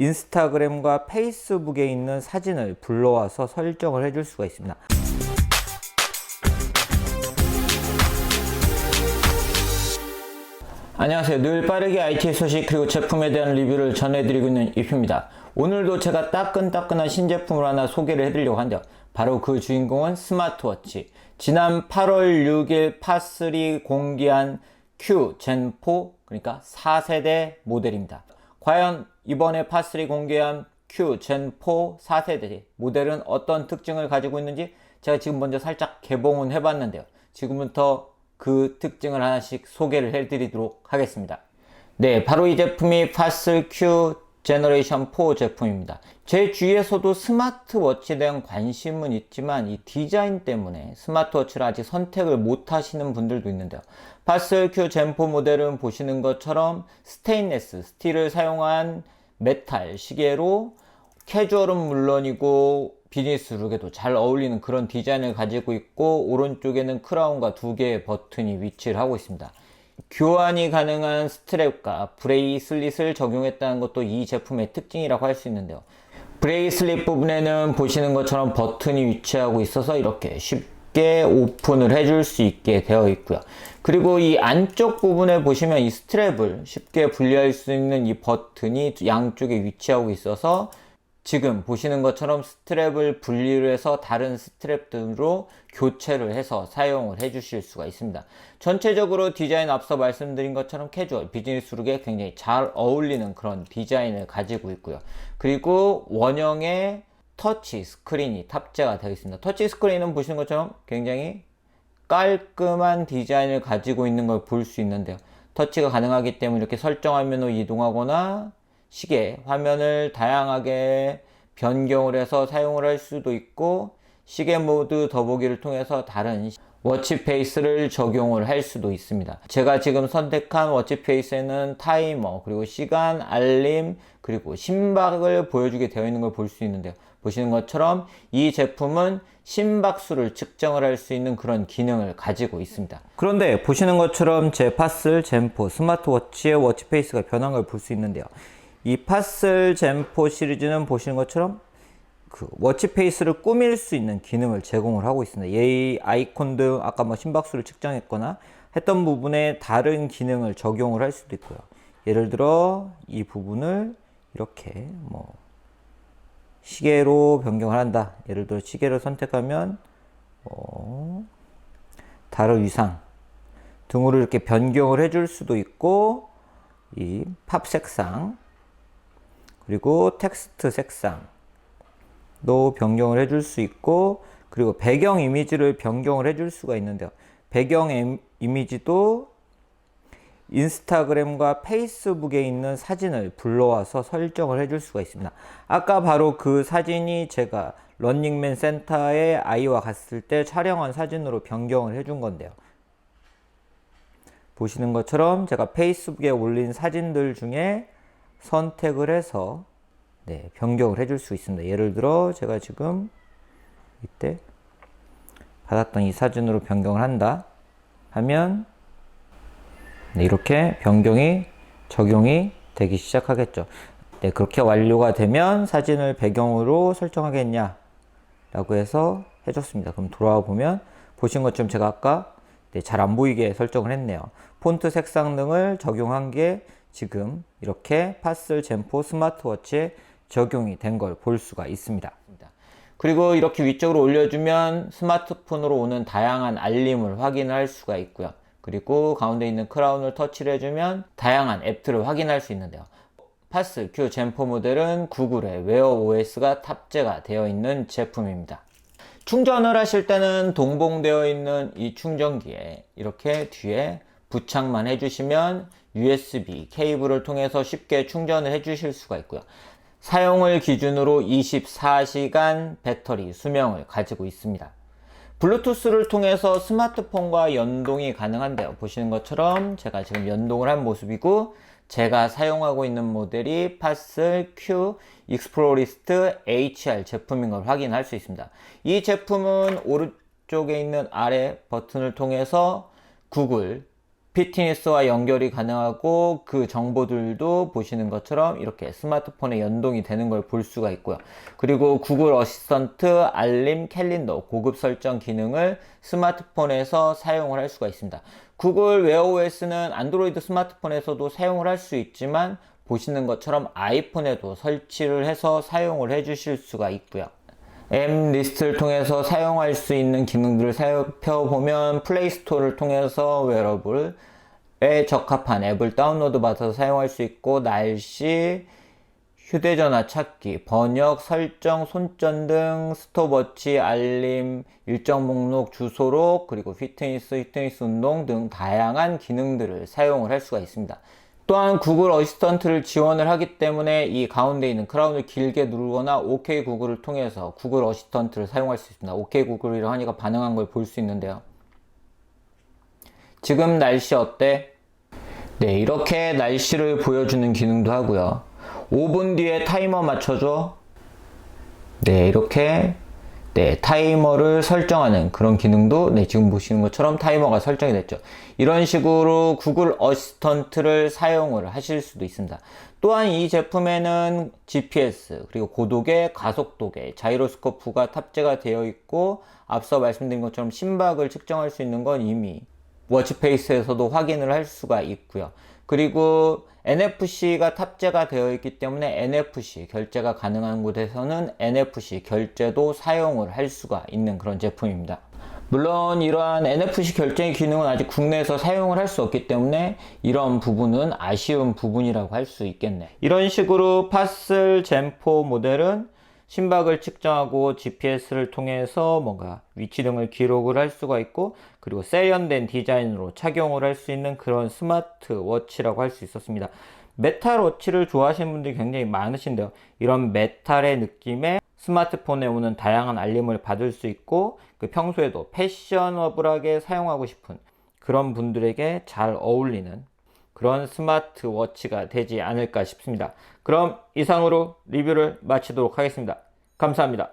인스타그램과 페이스북에 있는 사진을 불러와서 설정을 해줄 수가 있습니다. 안녕하세요. 늘 빠르게 IT 소식 그리고 제품에 대한 리뷰를 전해드리고 있는 이프입니다. 오늘도 제가 따끈따끈한 신제품을 하나 소개를 해드리려고 한데요. 바로 그 주인공은 스마트워치. 지난 8월 6일 파3 공개한 Q 젠4, 그러니까 4세대 모델입니다. 과연 이번에 파3 공개한 Q 젠4 4세대 모델은 어떤 특징을 가지고 있는지 제가 지금 먼저 살짝 개봉은 해봤는데요. 지금부터 그 특징을 하나씩 소개를 해드리도록 하겠습니다. 네, 바로 이 제품이 파3 Q 제너레이션 4 제품입니다. 제 주위에서도 스마트워치에 대한 관심은 있지만 이 디자인 때문에 스마트워치를 아직 선택을 못 하시는 분들도 있는데요. 파3 Q 젠4 모델은 보시는 것처럼 스테인레스 스틸을 사용한 메탈 시계로 캐주얼은 물론이고 비즈니스 룩에도 잘 어울리는 그런 디자인을 가지고 있고, 오른쪽에는 크라운과 두 개의 버튼이 위치를 하고 있습니다. 교환이 가능한 스트랩과 브레이슬릿을 적용했다는 것도 이 제품의 특징이라고 할 수 있는데요. 브레이슬릿 부분에는 보시는 것처럼 버튼이 위치하고 있어서 이렇게 쉽게 오픈을 해줄 수 있게 되어 있고요. 그리고 이 안쪽 부분에 보시면 이 스트랩을 쉽게 분리할 수 있는 이 버튼이 양쪽에 위치하고 있어서 지금 보시는 것처럼 스트랩을 분리를 해서 다른 스트랩들로 교체를 해서 사용을 해 주실 수가 있습니다. 전체적으로 디자인 앞서 말씀드린 것처럼 캐주얼 비즈니스 룩에 굉장히 잘 어울리는 그런 디자인을 가지고 있고요. 그리고 원형의 터치 스크린이 탑재가 되어 있습니다. 터치 스크린은 보시는 것처럼 굉장히 깔끔한 디자인을 가지고 있는 걸 볼 수 있는데요. 터치가 가능하기 때문에 이렇게 설정 화면으로 이동하거나 시계 화면을 다양하게 변경을 해서 사용을 할 수도 있고, 시계 모드 더보기를 통해서 다른 워치 페이스를 적용을 할 수도 있습니다. 제가 지금 선택한 워치 페이스에는 타이머, 그리고 시간, 알림, 그리고 심박을 보여주게 되어 있는 걸 볼 수 있는데요. 보시는 것처럼 이 제품은 심박수를 측정을 할 수 있는 그런 기능을 가지고 있습니다. 그런데 보시는 것처럼 제 파3 젠4 스마트워치의 워치 페이스가 변한 걸 볼 수 있는데요. 이 파3 젠4 시리즈는 보시는 것처럼 그 워치 페이스를 꾸밀 수 있는 기능을 제공을 하고 있습니다. 이 아이콘 등 아까 뭐 심박수를 측정했거나 했던 부분에 다른 기능을 적용을 할 수도 있고요. 예를 들어 이 부분을 이렇게 뭐 시계로 변경을 한다. 예를 들어 시계를 선택하면 다른 위상 등으로 이렇게 변경을 해줄 수도 있고, 이 팝 색상 그리고 텍스트 색상도 변경을 해줄 수 있고, 그리고 배경 이미지를 변경을 해줄 수가 있는데요. 배경 이미지도 인스타그램과 페이스북에 있는 사진을 불러와서 설정을 해줄 수가 있습니다. 아까 바로 그 사진이 제가 런닝맨 센터에 아이와 갔을 때 촬영한 사진으로 변경을 해준 건데요. 보시는 것처럼 제가 페이스북에 올린 사진들 중에 선택을 해서 변경을 해줄 수 있습니다. 예를 들어 제가 지금 이때 받았던 이 사진으로 변경을 한다 하면 이렇게 변경이 적용이 되기 시작하겠죠. 그렇게 완료가 되면 사진을 배경으로 설정하겠냐 라고 해서 해줬습니다. 그럼 돌아와 보면 보신 것처럼 제가 아까 잘 안 보이게 설정을 했네요. 폰트 색상 등을 적용한 게 지금 이렇게 파3 젠4 스마트워치에 적용이 된 걸 볼 수가 있습니다. 그리고 이렇게 위쪽으로 올려주면 스마트폰으로 오는 다양한 알림을 확인할 수가 있고요. 그리고 가운데 있는 크라운을 터치를 해주면 다양한 앱들을 확인할 수 있는데요. 파3 Q 젠4 모델은 구글의 웨어 OS가 탑재가 되어 있는 제품입니다. 충전을 하실 때는 동봉되어 있는 이 충전기에 이렇게 뒤에 부착만 해주시면 USB 케이블을 통해서 쉽게 충전을 해주실 수가 있고요. 사용을 기준으로 24시간 배터리 수명을 가지고 있습니다. 블루투스를 통해서 스마트폰과 연동이 가능한데요. 보시는 것처럼 제가 지금 연동을 한 모습이고, 제가 사용하고 있는 모델이 파3 Q 익스플로리스트 HR 제품인 걸 확인할 수 있습니다. 이 제품은 오른쪽에 있는 아래 버튼을 통해서 구글 피트니스와 연결이 가능하고 그 정보들도 보시는 것처럼 이렇게 스마트폰에 연동이 되는 걸 볼 수가 있고요. 그리고 구글 어시스턴트, 알림, 캘린더, 고급 설정 기능을 스마트폰에서 사용을 할 수가 있습니다. 구글 웨어OS는 안드로이드 스마트폰에서도 사용을 할 수 있지만 보시는 것처럼 아이폰에도 설치를 해서 사용을 해 주실 수가 있고요. 앱 리스트를 통해서 사용할 수 있는 기능들을 살펴보면 플레이스토어를 통해서 웨어러블에 적합한 앱을 다운로드 받아서 사용할 수 있고, 날씨, 휴대전화 찾기, 번역, 설정, 손전 등 스톱워치, 알림, 일정 목록, 주소록, 그리고 피트니스 운동 등 다양한 기능들을 사용을 할 수가 있습니다. 또한 구글 어시스턴트를 지원을 하기 때문에 이 가운데 있는 크라운을 길게 누르거나 OK 구글을 통해서 구글 어시스턴트를 사용할 수 있습니다. OK 구글이라고 하니까 반응한 걸 볼 수 있는데요. 지금 날씨 어때? 네, 이렇게 날씨를 보여주는 기능도 하고요. 5분 뒤에 타이머 맞춰줘. 네, 이렇게 타이머를 설정하는 그런 기능도 지금 보시는 것처럼 타이머가 설정이 됐죠. 이런 식으로 구글 어시스턴트를 사용을 하실 수도 있습니다. 또한 이 제품에는 GPS 그리고 고도계, 가속도계, 자이로스코프가 탑재가 되어 있고, 앞서 말씀드린 것처럼 심박을 측정할 수 있는 건 이미 워치페이스에서도 확인을 할 수가 있고요. 그리고 NFC가 탑재가 되어 있기 때문에 NFC 결제가 가능한 곳에서는 NFC 결제도 사용을 할 수가 있는 그런 제품입니다. 물론 이러한 NFC 결제 기능은 아직 국내에서 사용을 할 수 없기 때문에 이런 부분은 아쉬운 부분이라고 할 수 있겠네. 이런 식으로 파슬 젠4 모델은 심박을 측정하고 GPS를 통해서 뭔가 위치 등을 기록을 할 수가 있고, 그리고 세련된 디자인으로 착용을 할 수 있는 그런 스마트워치라고 할 수 있었습니다. 메탈 워치를 좋아하시는 분들이 굉장히 많으신데요. 이런 메탈의 느낌에 스마트폰에 오는 다양한 알림을 받을 수 있고, 평소에도 패셔너블하게 사용하고 싶은 그런 분들에게 잘 어울리는 그런 스마트워치가 되지 않을까 싶습니다. 그럼 이상으로 리뷰를 마치도록 하겠습니다. 감사합니다.